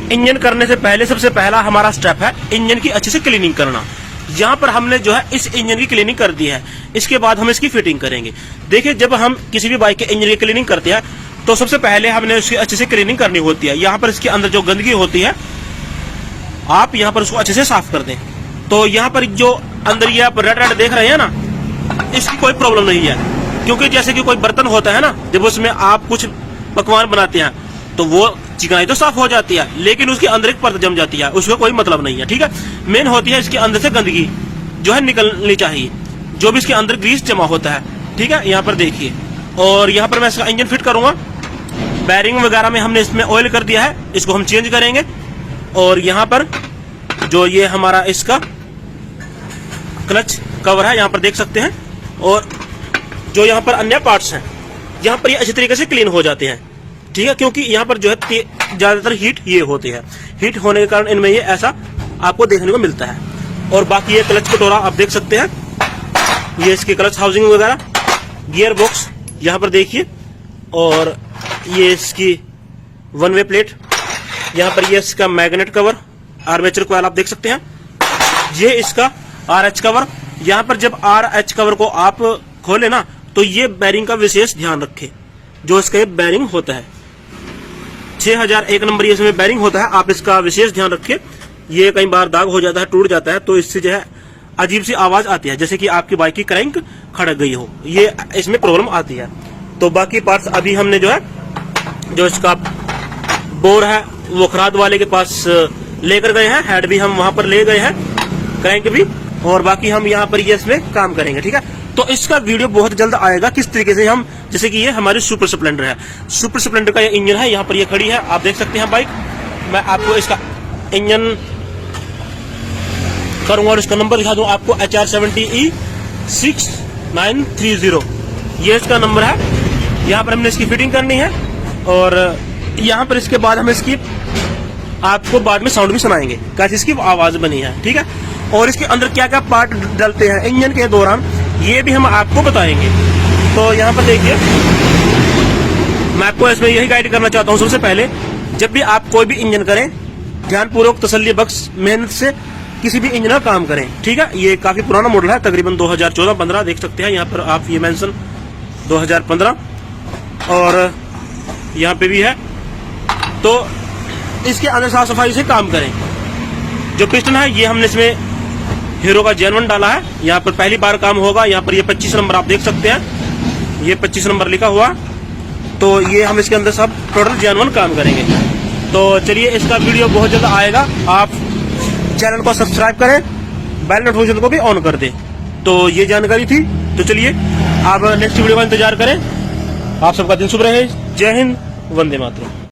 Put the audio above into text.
Engine करने से पहले सबसे पहला हमारा स्टेप है इंजन की अच्छे से क्लीनिंग करना। यहाँ पर हमने जो है इस इंजन की क्लीनिंग कर दी है। इसके बाद हम इसकी फिटिंग करेंगे। देखिए, जब हम किसी भी बाइक के इंजन की क्लीनिंग करते हैं तो सबसे पहले हमने उसकी अच्छे से क्लीनिंग करनी होती है। यहाँ पर इसके अंदर जो गंदगी होती है आप यहाँ पर उसको अच्छे से साफ कर दें। तो यहाँ पर जो अंदर ये आप रेड रेड देख रहे हैं ना, इसकी कोई प्रॉब्लम नहीं है, क्योंकि जैसे कि कोई बर्तन होता है ना, जब उसमें आप कुछ पकवान बनाते हैं तो वो चिकनाई तो साफ हो जाती है, लेकिन उसके अंदर एक परत जम जाती है, उसका कोई मतलब नहीं है। ठीक है, मेन होती है इसके अंदर से गंदगी जो है निकलनी चाहिए, जो भी इसके अंदर ग्रीस जमा होता है। ठीक है, यहाँ पर देखिए। और यहाँ पर मैं इसका इंजन फिट करूंगा। बैरिंग वगैरह में हमने इसमें ऑयल कर दिया है, इसको हम चेंज करेंगे। और यहाँ पर जो ये हमारा इसका क्लच कवर है, यहाँ पर देख सकते हैं। और जो यहाँ पर अन्य पार्ट्स हैं, यहाँ पर ये अच्छी तरीके से क्लीन हो जाते हैं। ठीक है, क्योंकि यहाँ पर जो है ज्यादातर हीट ये होती है, हीट होने के कारण इनमें ये ऐसा आपको देखने को मिलता है। और बाकी ये क्लच कटोरा आप देख सकते हैं, ये इसकी क्लच हाउसिंग वगैरह, गियर बॉक्स यहाँ पर देखिए। और ये इसकी वन वे प्लेट, यहाँ पर ये इसका मैग्नेट कवर, आर्मेचर कॉइल आप देख सकते हैं। ये इसका RH कवर। यहाँ पर जब RH कवर को आप खोले ना, तो ये बैरिंग का विशेष ध्यान रखें। जो इसका ये बैरिंग होता है 6001 नंबर, ये इसमें बैरिंग होता है, आप इसका विशेष ध्यान रखें। ये कई बार दाग हो जाता है, टूट जाता है, तो इससे जो है अजीब सी आवाज आती है, जैसे कि आपकी बाइक की क्रैंक खड़क गई हो, ये इसमें प्रॉब्लम आती है। तो बाकी पार्ट्स अभी हमने जो है, जो इसका बोर है वो खराद वाले के पास लेकर गए हैं, हेड भी हम वहां पर ले गए हैं, क्रैंक भी। और बाकी हम यहाँ पर ये इसमें काम करेंगे। ठीक है, तो इसका वीडियो बहुत जल्द आएगा, किस तरीके से हम, जैसे कि ये हमारी सुपर स्प्लेंडर है, सुपर स्प्लेंडर का ये इंजन है, यहाँ पर ये खड़ी है, आप देख सकते हैं बाइक। मैं आपको इसका इंजन करूंगा और इसका नंबर दिखा दूं आपको, HR70E6930, ये इसका नंबर है। यहाँ पर हमने इसकी फिटिंग करनी है। और यहाँ पर इसके बाद हम इसकी आपको बाद में साउंड भी सुनाएंगे, कैसी इसकी आवाज बनी है। ठीक है, और इसके अंदर क्या क्या पार्ट डलते हैं इंजन के दौरान, ये भी हम आपको बताएंगे। तो यहाँ पर देखिए, मैं आपको इसमें यही गाइड करना चाहता हूँ। सबसे पहले जब भी आप कोई भी इंजन करें, ध्यानपूर्वक तसल्ली बख्श मेहनत से किसी भी इंजन का काम करें। ठीक है, ये काफी पुराना मॉडल है, तकरीबन 2014-15 देख सकते हैं यहाँ पर आप, ये मेंशन 2015 और यहाँ पे भी है। तो इसके अंदर साफ सफाई से काम करें। जो पिस्टन है ये हमने इसमें हीरो का जेन1 डाला है, यहाँ पर पहली बार काम होगा। यहाँ पर ये 25 नंबर आप देख सकते हैं, ये 25 नंबर लिखा हुआ। तो ये हम इसके अंदर सब टोटल जेन1 काम करेंगे। तो चलिए, इसका वीडियो बहुत जल्द आएगा। आप चैनल को सब्सक्राइब करें, बेल नोटिफिकेशन को भी ऑन कर दें। तो ये जानकारी थी। तो चलिए, आप नेक्स्ट वीडियो का इंतजार करें। आप सबका दिन शुभ रहे। जय हिंद, वंदे मातरम।